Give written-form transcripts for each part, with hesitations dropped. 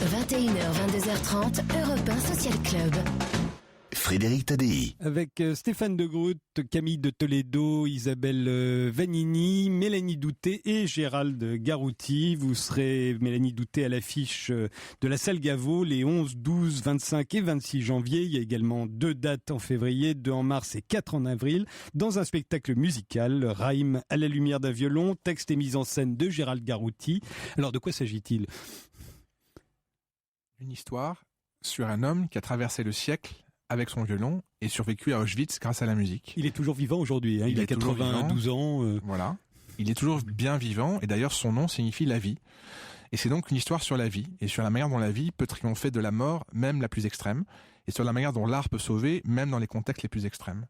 21h, 22h30, Europe 1 Social Club. Frédéric Tadei. Avec Stéphane de Groot, Camille de Toledo, Isabelle Vanini, Mélanie Douté et Gérald Garouti. Vous serez, Mélanie Douté, à l'affiche de la salle Gaveau les 11, 12, 25 et 26 janvier. Il y a également 2 dates en février, 2 en mars et 4 en avril, dans un spectacle musical, Rhyme à la lumière d'un violon, texte et mise en scène de Gérald Garouti. Alors de quoi s'agit-il ? Une histoire sur un homme qui a traversé le siècle avec son violon et survécu à Auschwitz grâce à la musique. Il est toujours vivant aujourd'hui, hein. Il a 92 ans. Voilà, il est toujours bien vivant et d'ailleurs son nom signifie la vie. Et c'est donc une histoire sur la vie et sur la manière dont la vie peut triompher de la mort, même la plus extrême, et sur la manière dont l'art peut sauver, même dans les contextes les plus extrêmes.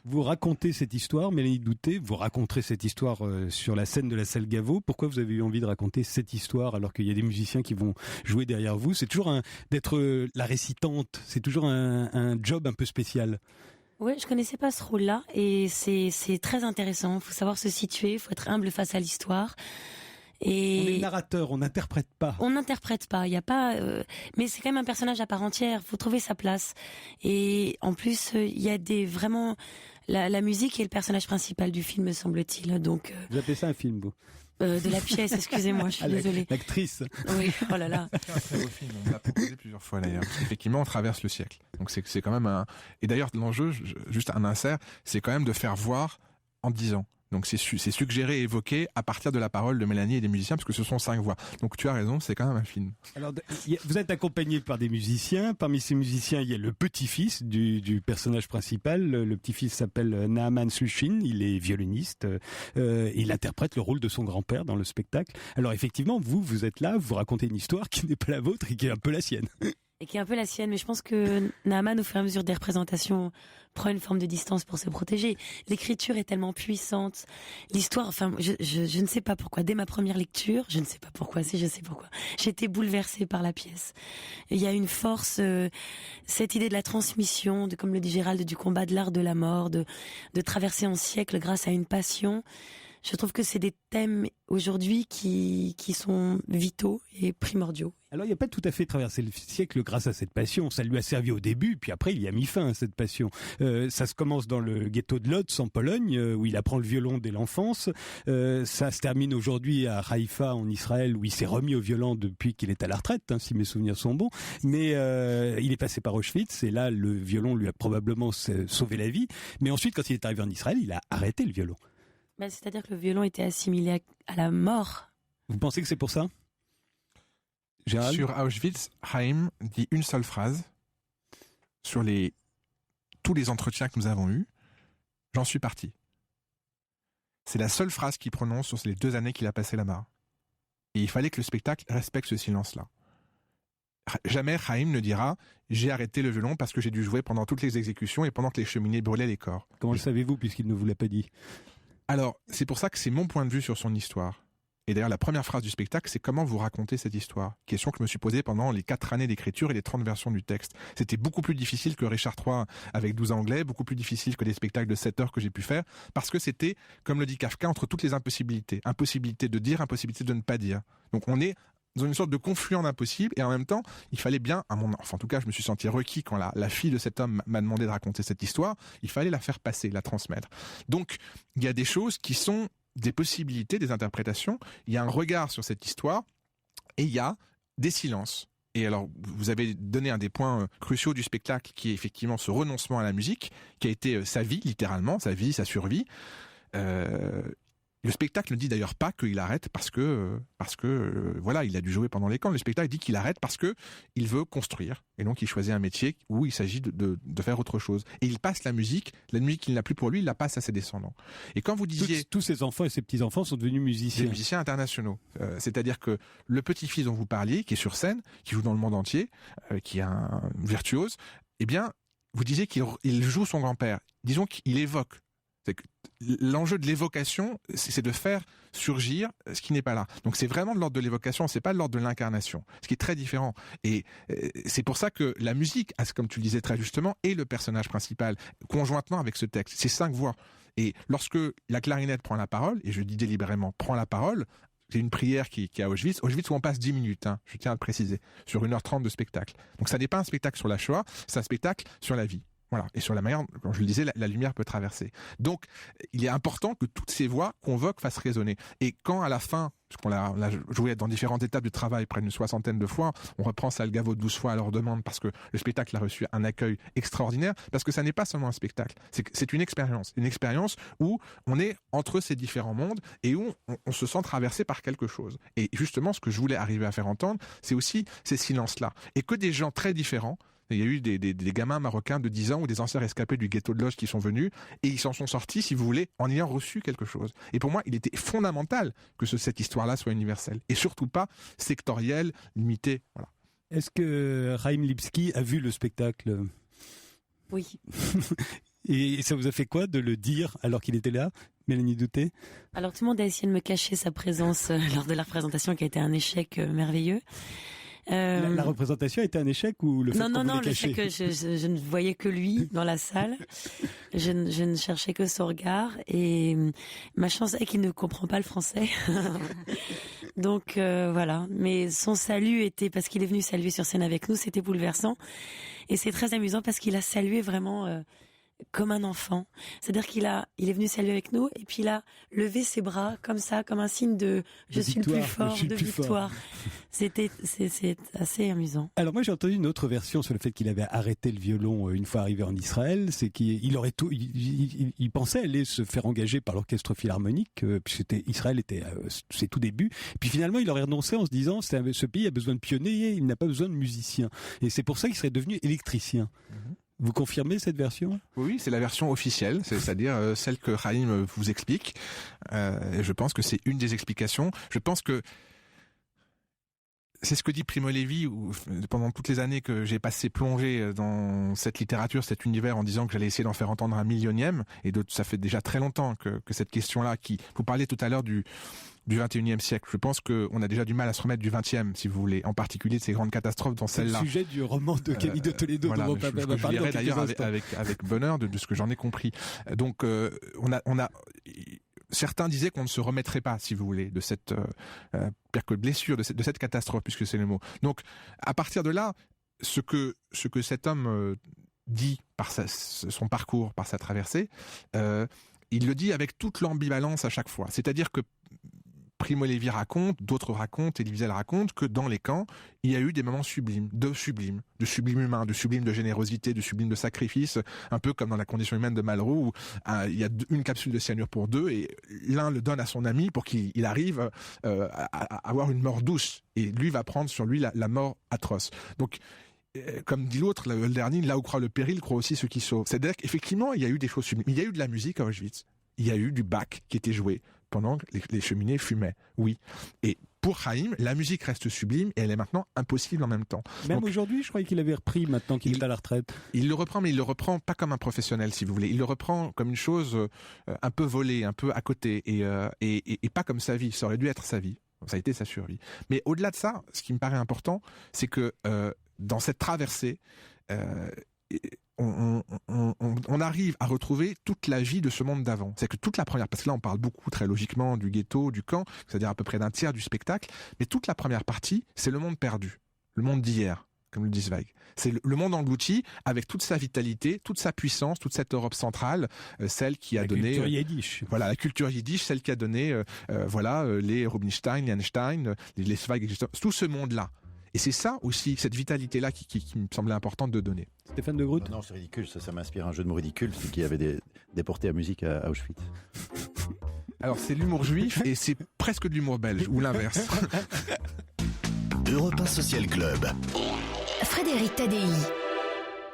Vous racontez cette histoire, Mélanie Douté, vous raconterez cette histoire sur la scène de la salle Gaveau. Pourquoi vous avez eu envie de raconter cette histoire alors qu'il y a des musiciens qui vont jouer derrière vous ? C'est toujours d'être la récitante, c'est toujours un job un peu spécial. Oui, je connaissais pas ce rôle-là et c'est très intéressant. Il faut savoir se situer, il faut être humble face à l'histoire. Et on est narrateur, on n'interprète pas. On n'interprète pas, il y a pas, mais c'est quand même un personnage à part entière. Faut trouver sa place. Et en plus, il y a vraiment la musique est le personnage principal du film, me semble-t-il. Donc. Vous appelez ça un film, vous ? De la pièce, excusez-moi, je suis désolée. L'actrice. Oui, oh là là. C'est un très beau film, on l'a proposé plusieurs fois d'ailleurs. Effectivement, on traverse le siècle. Donc c'est quand même un. Et d'ailleurs, l'enjeu, juste un insert, c'est quand même de faire voir en 10 ans. Donc c'est suggéré et évoqué à partir de la parole de Mélanie et des musiciens, parce que ce sont 5 voix. Donc tu as raison, c'est quand même un film. Alors vous êtes accompagné par des musiciens. Parmi ces musiciens, il y a le petit-fils du personnage principal. Le petit-fils s'appelle Naaman Slushin. Il est violoniste. Il interprète le rôle de son grand-père dans le spectacle. Alors effectivement, vous êtes là, vous racontez une histoire qui n'est pas la vôtre et qui est un peu la sienne. Et qui est un peu la sienne, mais je pense que Naaman, au fur et à mesure des représentations, prend une forme de distance pour se protéger. L'écriture est tellement puissante, l'histoire, enfin, je ne sais pas pourquoi, dès ma première lecture, je ne sais pas pourquoi, si je sais pourquoi, j'ai été bouleversée par la pièce. Il y a une force, cette idée de la transmission, comme le dit Gérald, du combat de l'art de la mort, de traverser un siècle grâce à une passion. Je trouve que c'est des thèmes aujourd'hui qui sont vitaux et primordiaux. Alors il n'y a pas tout à fait traversé le siècle grâce à cette passion. Ça lui a servi au début, puis après il y a mis fin à cette passion. Ça se commence dans le ghetto de Lodz en Pologne, où il apprend le violon dès l'enfance. Ça se termine aujourd'hui à Haïfa en Israël, où il s'est remis au violon depuis qu'il est à la retraite, hein, si mes souvenirs sont bons. Mais il est passé par Auschwitz, et là le violon lui a probablement sauvé la vie. Mais ensuite, quand il est arrivé en Israël, il a arrêté le violon. C'est-à-dire que le violon était assimilé à la mort. Vous pensez que c'est pour ça ? Gérald ? Sur Auschwitz, Haïm dit une seule phrase sur tous les entretiens que nous avons eus. J'en suis parti. C'est la seule phrase qu'il prononce sur les 2 années qu'il a passé là-bas. Et il fallait que le spectacle respecte ce silence-là. Jamais Haïm ne dira « j'ai arrêté le violon parce que j'ai dû jouer pendant toutes les exécutions et pendant que les cheminées brûlaient les corps ». Comment le savez-vous puisqu'il ne vous l'a pas dit ? Alors, c'est pour ça que c'est mon point de vue sur son histoire. Et d'ailleurs, la première phrase du spectacle, c'est comment vous racontez cette histoire. Question que je me suis posée pendant les 4 années d'écriture et les 30 versions du texte. C'était beaucoup plus difficile que Richard III avec 12 anglais, beaucoup plus difficile que des spectacles de 7 heures que j'ai pu faire, parce que c'était, comme le dit Kafka, entre toutes les impossibilités. Impossibilité de dire, impossibilité de ne pas dire. Donc on est dans une sorte de confluent d'impossible, et en même temps, il fallait bien, en tout cas, je me suis senti requis quand la fille de cet homme m'a demandé de raconter cette histoire, il fallait la faire passer, la transmettre. Donc, il y a des choses qui sont des possibilités, des interprétations, il y a un regard sur cette histoire, et il y a des silences. Et alors, vous avez donné un des points cruciaux du spectacle, qui est effectivement ce renoncement à la musique, qui a été sa vie, littéralement, sa vie, sa survie. Le spectacle ne dit d'ailleurs pas qu'il arrête parce que voilà, il a dû jouer pendant les camps. Le spectacle dit qu'il arrête parce que il veut construire, et donc il choisit un métier où il s'agit de faire autre chose. Et il passe la musique qu'il n'a plus pour lui, il la passe à ses descendants. Et quand vous disiez tous ses enfants et ses petits enfants sont devenus musiciens, des musiciens internationaux. C'est-à-dire que le petit-fils dont vous parliez, qui est sur scène, qui joue dans le monde entier, qui est un virtuose, eh bien, vous disiez qu'il joue son grand-père. Disons qu'il évoque. C'est que l'enjeu de l'évocation, c'est de faire surgir ce qui n'est pas là. Donc c'est vraiment de l'ordre de l'évocation, c'est pas de l'ordre de l'incarnation, ce qui est très différent. Et c'est pour ça que la musique, comme tu le disais très justement, est le personnage principal, conjointement avec ce texte. C'est 5 voix. Et lorsque la clarinette prend la parole, et je dis délibérément prend la parole, c'est une prière qui est à Auschwitz où on passe 10 minutes, hein, je tiens à le préciser, sur 1h30 de spectacle. Donc ça n'est pas un spectacle sur la Shoah, c'est un spectacle sur la vie. Voilà. Et sur la manière, comme je le disais, la lumière peut traverser. Donc, il est important que toutes ces voix convoquent fassent résonner. Et quand à la fin, parce qu'on l'a joué dans différentes étapes du travail, près d'une 60aine de fois, on reprend Salgavo 12 fois à leur demande parce que le spectacle a reçu un accueil extraordinaire, parce que ça n'est pas seulement un spectacle, c'est une expérience où on est entre ces différents mondes et où on se sent traversé par quelque chose. Et justement, ce que je voulais arriver à faire entendre, c'est aussi ces silences-là. Et que des gens très différents. Il y a eu des gamins marocains de 10 ans ou des anciens rescapés du ghetto de Lodz qui sont venus et ils s'en sont sortis, si vous voulez, en ayant reçu quelque chose. Et pour moi, il était fondamental que cette histoire-là soit universelle et surtout pas sectorielle, limitée. Voilà. Est-ce que Chaim Lipski a vu le spectacle ? Oui. Et ça vous a fait quoi de le dire alors qu'il était là, Mélanie Douté ? Alors tout le monde a essayé de me cacher sa présence lors de la représentation qui a été un échec merveilleux. La représentation était un échec ou le fait qu'on voulait cacher ? le fait que je ne voyais que lui dans la salle. Je ne cherchais que son regard et ma chance est qu'il ne comprend pas le français. Donc voilà. Mais son salut était parce qu'il est venu saluer sur scène avec nous, c'était bouleversant et c'est très amusant parce qu'il a salué vraiment comme un enfant. C'est-à-dire il est venu saluer avec nous et puis il a levé ses bras comme ça, comme un signe de je suis le plus fort, de victoire. C'est assez amusant. Alors moi j'ai entendu une autre version sur le fait qu'il avait arrêté le violon une fois arrivé en Israël, c'est qu'il aurait il pensait aller se faire engager par l'orchestre philharmonique puisque Israël était ses tout débuts. Puis finalement il aurait renoncé en se disant ce pays a besoin de pionniers, il n'a pas besoin de musiciens. Et c'est pour ça qu'il serait devenu électricien. Vous confirmez cette version ? Oui, c'est la version officielle, c'est-à-dire celle que Chaim vous explique. Et je pense que c'est une des explications. Je pense que c'est ce que dit Primo Levi pendant toutes les années que j'ai passé plongé dans cette littérature, cet univers, en disant que j'allais essayer d'en faire entendre un millionième. Et ça fait déjà très longtemps que cette question-là, vous parliez tout à l'heure du 21e siècle. Je pense qu'on a déjà du mal à se remettre du 20e, si vous voulez, en particulier de ces grandes catastrophes dans celle-là. C'est le sujet du roman de Camille de Toledo voilà, dont on va parler dans quelques d'ailleurs instants. avec bonheur de ce que j'en ai compris. Donc, certains disaient qu'on ne se remettrait pas, si vous voulez, de cette pire que blessure, de cette catastrophe, puisque c'est le mot. Donc, à partir de là, ce que cet homme dit par son parcours, par sa traversée, il le dit avec toute l'ambivalence à chaque fois. C'est-à-dire que Primo Levi raconte, d'autres racontent, Elie Wiesel raconte que dans les camps, il y a eu des moments sublimes, de sublime humain, de sublime de générosité, de sublime de sacrifice, un peu comme dans La condition humaine de Malraux, où il y a une capsule de cyanure pour deux, et l'un le donne à son ami pour qu'il arrive à avoir une mort douce, et lui va prendre sur lui la mort atroce. Donc, comme dit l'autre, le dernier, là où croit le péril, croit aussi ceux qui sauvent. C'est-à-dire qu'effectivement, il y a eu des choses sublimes. Il y a eu de la musique à Auschwitz. Il y a eu du Bach qui était joué pendant que les cheminées fumaient. Oui. Et pour Chaim, la musique reste sublime et elle est maintenant impossible en même temps. Même donc, aujourd'hui, je croyais qu'il avait repris maintenant qu'il est à la retraite. Il le reprend, mais il le reprend pas comme un professionnel, si vous voulez. Il le reprend comme une chose un peu volée, un peu à côté et pas comme sa vie. Ça aurait dû être sa vie. Ça a été sa survie. Mais au-delà de ça, ce qui me paraît important, c'est que dans cette traversée, on arrive à retrouver toute la vie de ce monde d'avant. C'est que toute la première, parce que là on parle beaucoup très logiquement du ghetto, du camp, c'est-à-dire à peu près d'un tiers du spectacle, mais toute la première partie, c'est le monde perdu, le monde d'hier, comme le dit Zweig. C'est le monde englouti avec toute sa vitalité, toute sa puissance, toute cette Europe centrale, celle qui a donné... La culture yiddish. Voilà, la culture yiddish, celle qui a donné les Rubinstein, les Einstein, les Zweig, tout ce monde-là. Et c'est ça aussi, cette vitalité-là qui me semblait importante de donner. Stéphane de Groot ? Non, c'est ridicule, ça m'inspire un jeu de mots ridicule, c'est qu'il y avait déporté à musique à Auschwitz. Alors c'est l'humour juif et c'est presque de l'humour belge, ou l'inverse. Europe 1 Social Club. Frédéric Tadei.